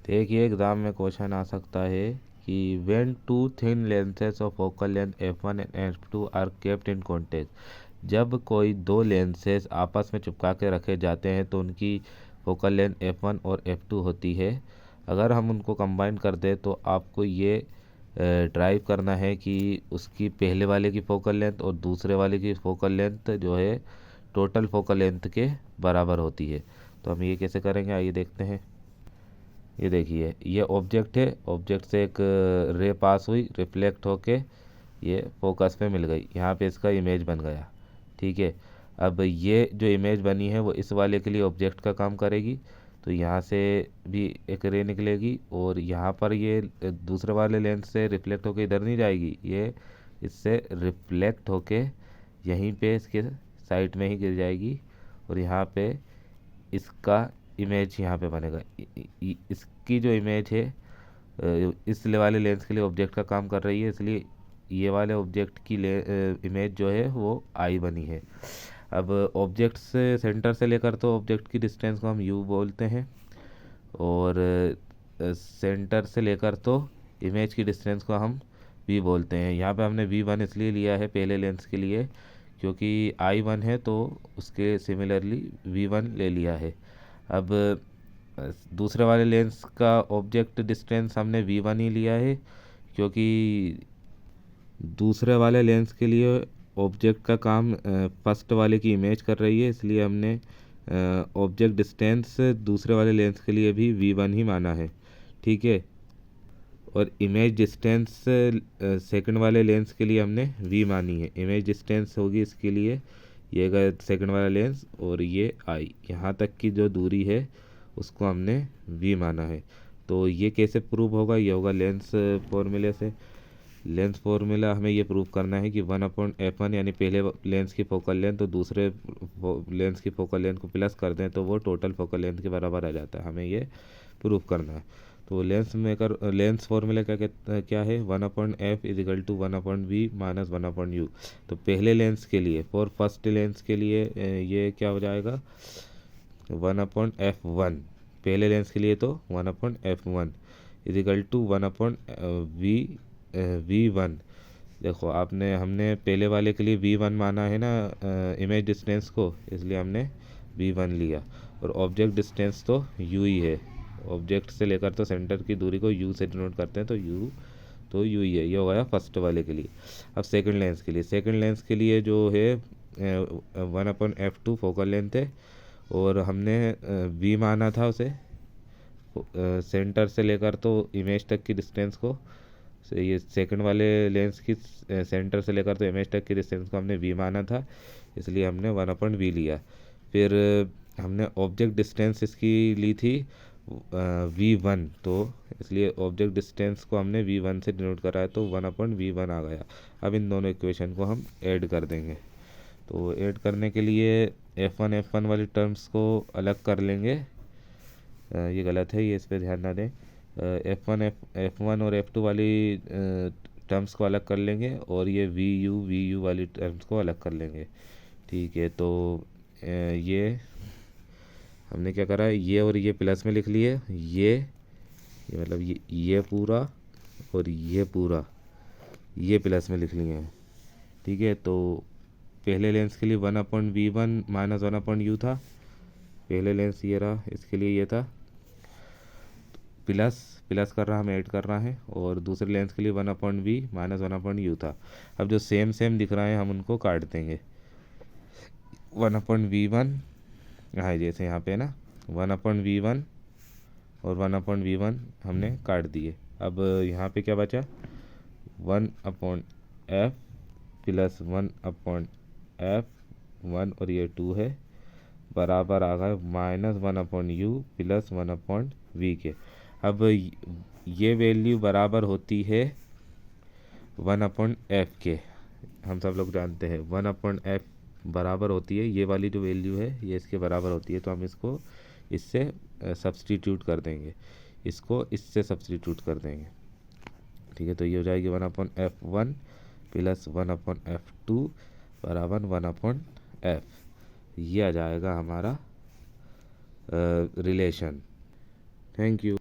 देखिए एग्ज़ाम में क्वेश्चन आ सकता है कि when two thin lenses of focal length f1 and f2 are kept in contact. जब कोई दो लेंसेज आपस में चिपका के रखे जाते हैं तो उनकी फोकल लेंथ f1 और f2 होती है। अगर हम उनको कंबाइन कर दें तो आपको ये ड्राइव करना है कि उसकी पहले वाले की फोकल लेंथ और दूसरे वाले की फोकल लेंथ जो है टोटल फोकल लेंथ के बराबर होती है। तो हम ये कैसे करेंगे, आइए देखते हैं। ये देखिए, ये ऑब्जेक्ट है, ऑब्जेक्ट से एक रे पास हुई, रिफ्लेक्ट होके ये फोकस पे मिल गई, यहाँ पे इसका इमेज बन गया। ठीक है, अब ये जो इमेज बनी है वो इस वाले के लिए ऑब्जेक्ट का काम करेगी। तो यहाँ से भी एक रे निकलेगी और यहाँ पर ये दूसरे वाले लेंस से रिफ्लेक्ट होके इधर नहीं जाएगी, ये इससे रिफ्लेक्ट होके यहीं पे इसके साइड में ही गिर जाएगी और यहाँ पे इसका इमेज यहाँ पे बनेगा। इसकी जो इमेज है इस वाले लेंस के लिए ऑब्जेक्ट का काम कर रही है, इसलिए ये वाले ऑब्जेक्ट की इमेज जो है वो आई बनी है। अब ऑब्जेक्ट से सेंटर से लेकर तो ऑब्जेक्ट की डिस्टेंस को हम यू बोलते हैं और सेंटर से लेकर तो इमेज की डिस्टेंस को हम वी बोलते हैं। यहाँ पे हमने v1 इसलिए लिया है पहले लेंस के लिए क्योंकि i1 है तो उसके सिमिलरली v1 ले लिया है। अब दूसरे वाले लेंस का ऑब्जेक्ट डिस्टेंस हमने v1 ही लिया है क्योंकि दूसरे वाले लेंस के लिए ऑब्जेक्ट का काम फर्स्ट वाले की इमेज कर रही है, इसलिए हमने ऑब्जेक्ट डिस्टेंस दूसरे वाले लेंस के लिए भी v1 ही माना है। ठीक है, और इमेज डिस्टेंस सेकंड वाले लेंस के लिए हमने v मानी है। इमेज डिस्टेंस होगी इसके लिए ये गया सेकंड वाला लेंस और ये i, यहाँ तक की जो दूरी है उसको हमने v माना है। तो ये कैसे प्रूव होगा, ये होगा लेंस फॉर्मूले से। लेंस फार्मूला हमें ये प्रूव करना है कि 1/f1 यानी पहले लेंस की फोकल लेंथ तो दूसरे लेंस की फोकल लेंथ को प्लस कर दें तो वो टोटल फोकल लेंथ के बराबर आ जाता है, हमें ये प्रूव करना है। तो लेंस फार्मूला क्या है, 1/f is equal to 1/v minus 1/u। तो पहले लेंस के लिए, फॉर फर्स्ट लेंस के लिए ये क्या हो जाएगा 1/f1, पहले लेंस के लिए तो 1/f1 is equal to 1/v1। देखो हमने पहले वाले के लिए v1 माना है ना इमेज डिस्टेंस को, इसलिए हमने v1 लिया और ऑब्जेक्ट डिस्टेंस तो u ही है। ऑब्जेक्ट से लेकर तो सेंटर की दूरी को u से डिनोट करते हैं, तो u ही है। ये हो गया फर्स्ट वाले के लिए। अब सेकंड लेंस के लिए जो है 1/f2 फोकल लेंथ है और हमने v माना था उसे सेंटर से लेकर तो इमेज तक की डिस्टेंस को। ये सेकंड वाले लेंस की सेंटर से लेकर तो इमेज तक की डिस्टेंस को हमने v माना था, इसलिए हमने 1/v लिया। फिर हमने ऑब्जेक्ट डिस्टेंस इसकी ली थी v1, तो इसलिए ऑब्जेक्ट डिस्टेंस को हमने v1 से डिनोट करा है तो 1/v1 आ गया। अब इन दोनों इक्वेशन को हम ऐड कर देंगे। तो ऐड करने के लिए f1 वाली टर्म्स को अलग कर लेंगे, ये गलत है, ये इस पर ध्यान ना दें। f1 और f2 वाली टर्म्स को अलग कर लेंगे और ये vu वाली टर्म्स को अलग कर लेंगे। ठीक है, तो ये हमने क्या करा, ये और ये प्लस में लिख लिए, ये मतलब ये पूरा और ये पूरा ये प्लस में लिख लिए हैं। ठीक है, तो पहले लेंस के लिए 1/v1 माइनस 1/u था, पहले लेंस ये रहा, इसके लिए ये था, प्लस कर रहा हमें ऐड कर रहा है, और दूसरे लेंस के लिए 1/v माइनस 1/u था। अब जो सेम दिख रहा है हम उनको काट देंगे। 1/v1 हाँ जैसे यहाँ पे ना 1/v1 और 1/v1 हमने काट दिए। अब यहाँ पे क्या बचा 1/f प्लस 1/f1 और ये 2 है बराबर आ गए माइनस 1/u प्लस 1/v के। अब ये वैल्यू बराबर होती है 1/f के, हम सब लोग जानते हैं 1/f बराबर होती है, ये वाली जो वैल्यू है ये इसके बराबर होती है। तो हम इसको इससे सब्सटीट्यूट कर देंगे, इसको इससे सब्सटीट्यूट कर देंगे। ठीक है, तो ये हो जाएगी 1/f1 प्लस 1/f2 बराबर 1/f। ये आ जाएगा हमारा रिलेशन। Thank you.